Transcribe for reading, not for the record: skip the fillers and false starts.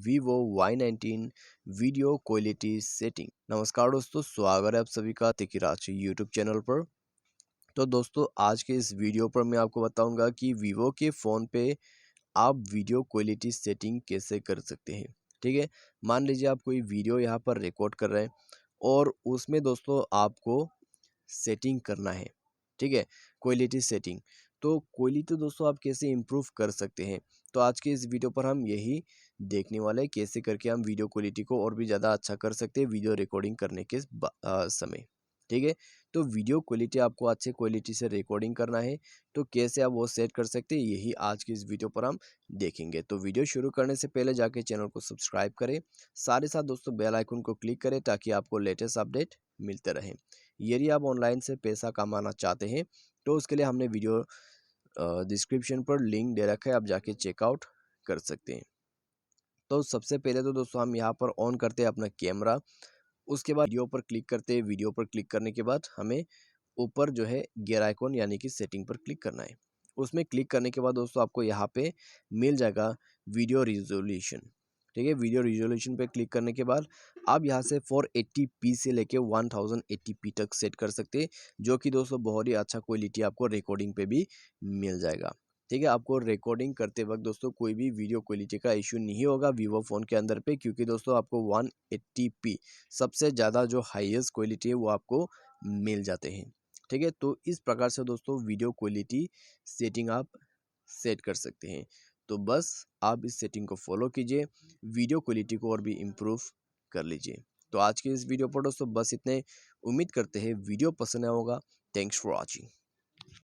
Vivo Y19 video quality setting. नमस्कार दोस्तों, स्वागत है आप सभी का राज यूट्यूब चैनल पर। तो दोस्तों, आज के इस वीडियो पर मैं आपको बताऊंगा कि वीवो के फ़ोन पे आप वीडियो क्वालिटी सेटिंग कैसे कर सकते हैं। ठीक है, मान लीजिए आप कोई वीडियो यहाँ पर रिकॉर्ड कर रहे हैं और उसमें दोस्तों आपको सेटिंग करना है। ठीक है, क्वालिटी सेटिंग। तो क्वालिटी दोस्तों आप कैसे इम्प्रूव कर सकते हैं, तो आज के इस वीडियो पर हम यही देखने वाले हैं, कैसे करके हम वीडियो क्वालिटी को और भी ज़्यादा अच्छा कर सकते हैं वीडियो रिकॉर्डिंग करने के समय। ठीक है, तो वीडियो क्वालिटी आपको अच्छे क्वालिटी से रिकॉर्डिंग करना है, तो कैसे आप वो सेट कर सकते हैं, यही आज की इस वीडियो पर हम देखेंगे। तो वीडियो शुरू करने से पहले जाके चैनल को सब्सक्राइब करें, साथ ही साथ दोस्तों बेल आइकन को क्लिक करें ताकि आपको लेटेस्ट अपडेट मिलते रहे। यदि आप ऑनलाइन से पैसा कमाना चाहते हैं तो उसके लिए हमने वीडियो डिस्क्रिप्शन पर लिंक दे रखा है, आप जाके चेकआउट कर सकते हैं। तो सबसे पहले तो दोस्तों हम यहाँ पर ऑन करते हैं अपना कैमरा, उसके बाद वीडियो पर क्लिक करते हैं। वीडियो पर क्लिक करने के बाद हमें ऊपर जो है गियर आइकॉन यानी कि सेटिंग पर क्लिक करना है। उसमें क्लिक करने के बाद दोस्तों आपको यहाँ पे मिल जाएगा वीडियो रिजोल्यूशन। ठीक है, वीडियो रिजोल्यूशन पे क्लिक करने के बाद आप यहाँ से 480p से लेके 1080p तक सेट कर सकते हैं, जो कि दोस्तों बहुत ही अच्छा क्वालिटी आपको रिकॉर्डिंग पे भी मिल जाएगा। ठीक है, आपको रिकॉर्डिंग करते वक्त दोस्तों कोई भी वीडियो क्वालिटी का इशू नहीं होगा वीवो फ़ोन के अंदर पे, क्योंकि दोस्तों आपको 180p सबसे ज़्यादा जो हाईएस्ट क्वालिटी है वो आपको मिल जाते हैं। ठीक है, तो इस प्रकार से दोस्तों वीडियो क्वालिटी सेटिंग आप सेट कर सकते हैं। तो बस आप इस सेटिंग को फॉलो कीजिए, वीडियो क्वालिटी को और भी इम्प्रूव कर लीजिए। तो आज के इस वीडियो पर दोस्तों बस इतने। उम्मीद करते हैं वीडियो पसंद आया होगा। Thanks for watching.